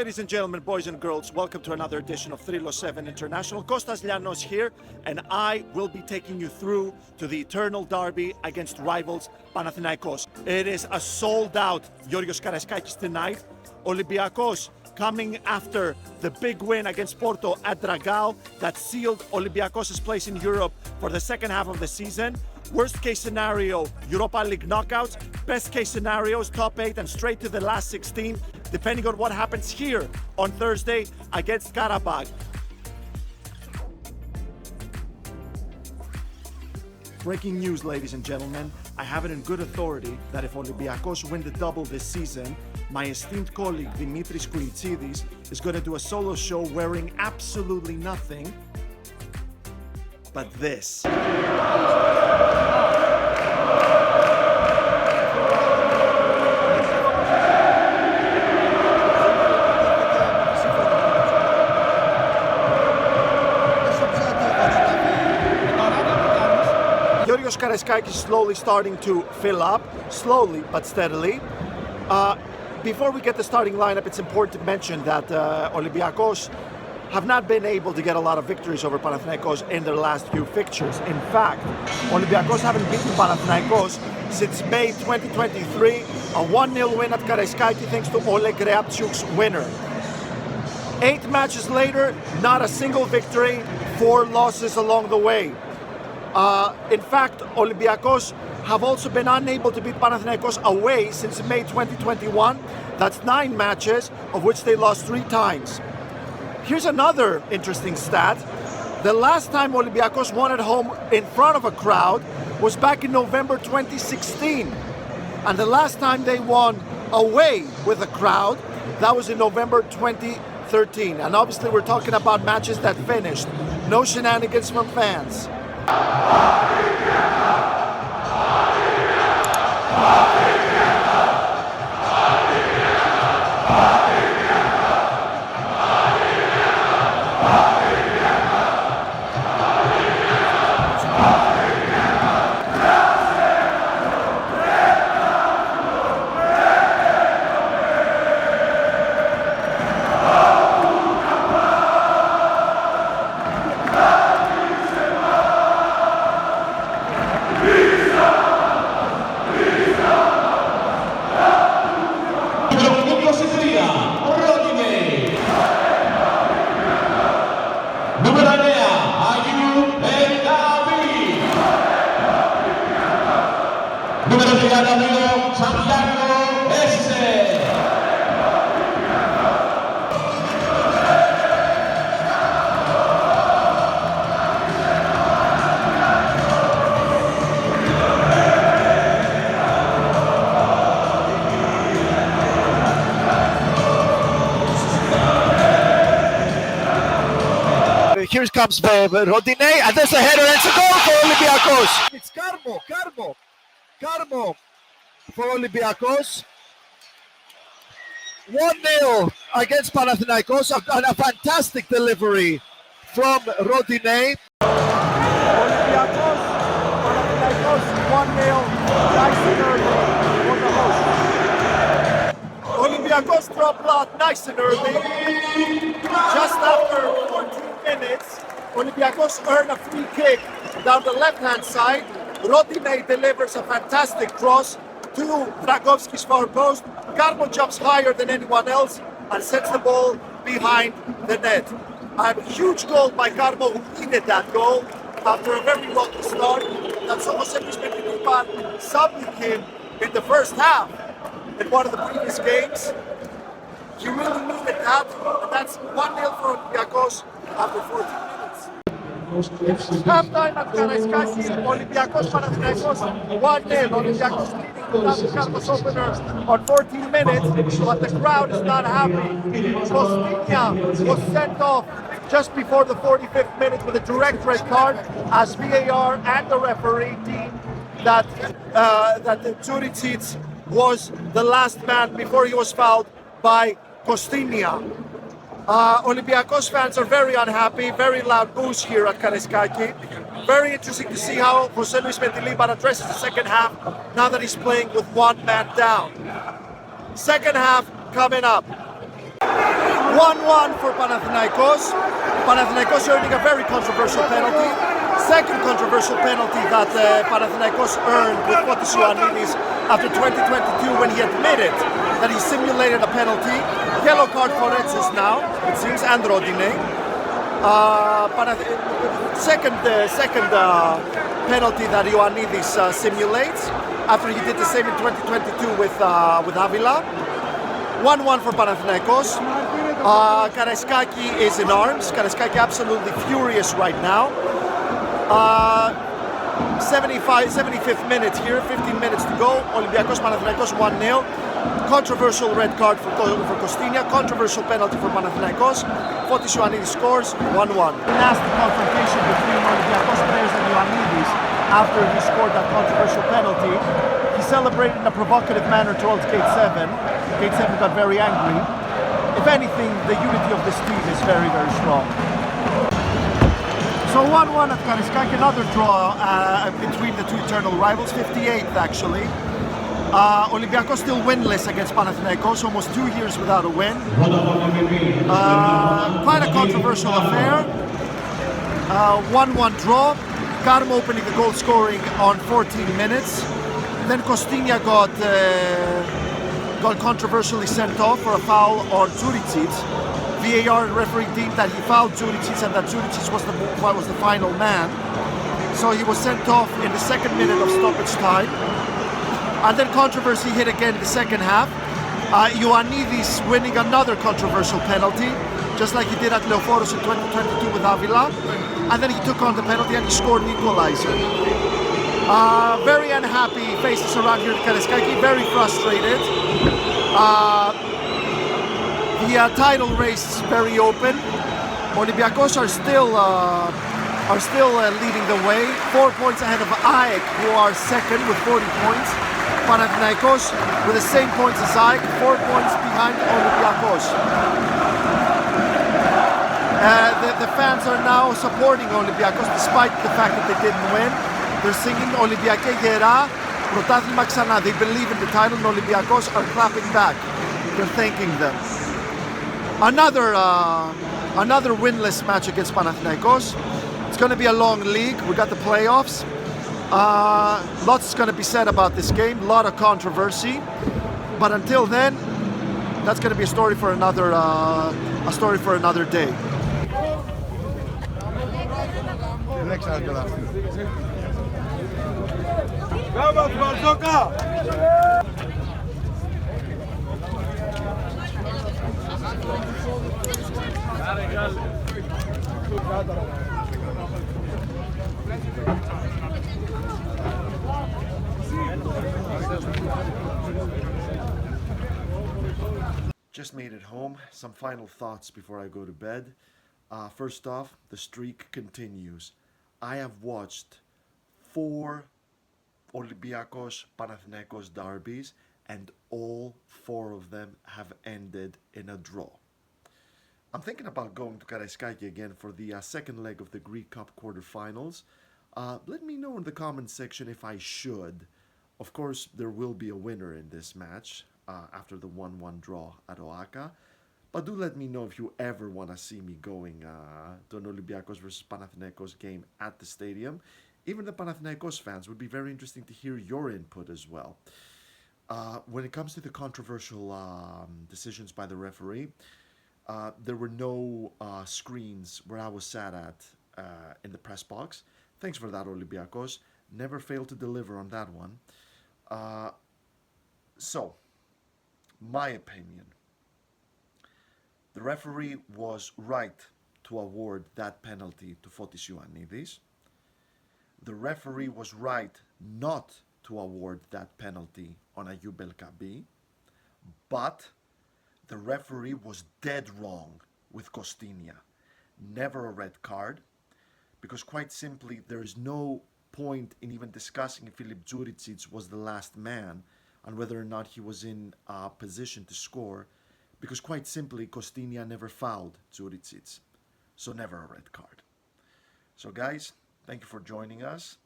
Ladies and gentlemen, boys and girls, welcome to another edition of Thrylos 7 International. Kostas Lianos here, and I will be taking you through to the eternal derby against rivals Panathinaikos. It is a sold-out Georgios tonight. Olympiakos coming after the big win against Porto at Dragao that sealed Olympiakos' place in Europe for the second half of the season. Worst case scenario, Europa League knockouts. Best case scenarios, top 8 and straight to the last 16, depending on what happens here on Thursday against Karabakh. Breaking news, ladies and gentlemen. I have it in good authority that if Olympiakos win the double this season, my esteemed colleague Dimitris Koulitsidis is going to do a solo show wearing absolutely nothing but this. Georgios is slowly starting to fill up, slowly but steadily. Before we get the starting lineup, it's important to mention that Olympiakos have not been able to get a lot of victories over Panathinaikos in their last few fixtures. In fact, Olympiakos haven't beaten Panathinaikos since May 2023, a 1-0 win at Karaiskaki thanks to Oleg Reapchuk's winner. 8 matches later, not a single victory, 4 losses along the way. In fact, Olympiakos have also been unable to beat Panathinaikos away since May 2021. That's 9 matches, of which they lost 3 times. Here's another interesting stat. The last time Olympiakos won at home in front of a crowd was back in November 2016. And the last time they won away with a crowd, that was in November 2013. And obviously we're talking about matches that finished. No shenanigans from fans. Here comes Rodine, and there's a header, and it's a goal for Olympiakos. It's Karmo for Olympiakos. 1-0 against Panathinaikos, and a fantastic delivery from Rodine. Olympiakos, Panathinaikos 1-0, nice and early for the host. Olympiakos draw blood nice and early. Just after 14 minutes, Olympiakos earn a free kick down the left-hand side. Rodine delivers a fantastic cross to Dragovski's far post. Karmo jumps higher than anyone else and sets the ball behind the net. A huge goal by Karmo, who needed that goal after a very rocky start. That's almost every subbing him in the first half in one of the previous games. He really needed that, and that's 1-0 for Olympiakos after 14 minutes. Half-time at Karaiskaki, Olympiakos Panathinaikos 1-0. Olympiakos leading without the Karmos opener on 14 minutes, but the crowd is not happy. Klodian was sent off just before the 45th minute with a direct red card, as VAR and the referee deemed that the Tsuricic was the last man before he was fouled by Kostinia. Olympiakos fans are very unhappy, very loud boos here at Karaiskaki. Very interesting to see how Jose Luis Metiliban addresses the second half now that he's playing with 1 man down. Second half coming up. 1-1 for Panathinaikos. Panathinaikos earning a very controversial penalty. Second controversial penalty that Panathinaikos earned with Fotis Ioannidis after 2022 when he admitted that he simulated a penalty. Yellow card for Etsis now, it seems, and Rodine. Second penalty that Ioannidis simulates after he did the same in 2022 with Avila. 1-1 for Panathinaikos. Karaiskaki is in arms. Karaiskaki absolutely furious right now. 75th minute here, 15 minutes to go. Olympiakos Panathinaikos 1-0. Controversial red card for Kostinia. Controversial penalty for Panathinaikos. Fotis Ioannidis scores 1-1. Nasty confrontation between Olympiakos players and Ioannidis after he scored that controversial penalty. He celebrated in a provocative manner towards Gate 7. Gate 7 got very angry. If anything, the unity of this team is very, very strong. So 1-1 at Karaiskaki, another draw between the two eternal rivals, 58th actually. Olympiakos still winless against Panathinaikos, almost 2 years without a win. Quite a controversial affair. 1-1 draw. Karmo opening the goal scoring on 14 minutes. Then Kostinia got controversially sent off for a foul on Djuricic. VAR referee deemed that he fouled Djuricic and that Djuricic was the final man. So he was sent off in the second minute of stoppage time. And then controversy hit again in the second half. Ioannidis winning another controversial penalty, just like he did at Leoforos in 2022 with Avila. And then he took on the penalty and he scored an equalizer. Very unhappy faces around here at Karaiskaki, very frustrated. The title race is very open. Olympiakos are still leading the way, 4 points ahead of AEK, who are second with 40 points. Panathinaikos with the same points as AEK, 4 points behind Olympiakos. The fans are now supporting Olympiakos despite the fact that they didn't win. They're singing Olympiake Gera, Pρωτάθλημα ξανά. They believe in the title and Olympiakos are clapping back. They're thanking them. Another winless match against Panathinaikos. It's going to be a long league. We got the playoffs. Lots is going to be said about this game. A lot of controversy. But until then, that's going to be a story for another day. Just made it home. Some final thoughts before I go to bed. First off, the streak continues. I have watched 4 Olympiakos Panathinaikos derbies and all 4 of them have ended in a draw. I'm thinking about going to Karaiskaki again for the second leg of the Greek Cup quarterfinals. Let me know in the comment section if I should. Of course, there will be a winner in this match after the 1-1 draw at Oaka. But do let me know if you ever want to see me going to an Olympiakos versus Panathinaikos game at the stadium. Even the Panathinaikos fans would be very interesting to hear your input as well. When it comes to the controversial decisions by the referee, there were no screens where I was sat at in the press box. Thanks for that, Olympiakos. Never failed to deliver on that one. So, my opinion. The referee was right to award that penalty to Fotis Ioannidis. The referee was right not to award that penalty on Ayub El-Kabi. But the referee was dead wrong with Kostinia. Never a red card. Because quite simply, there is no point in even discussing if Filip Djuricic was the last man and whether or not he was in a position to score. Because quite simply, Kostinia never fouled Djuricic. So never a red card. So guys, thank you for joining us.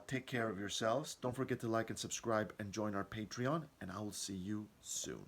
Take care of yourselves. Don't forget to like and subscribe and join our Patreon. And I will see you soon.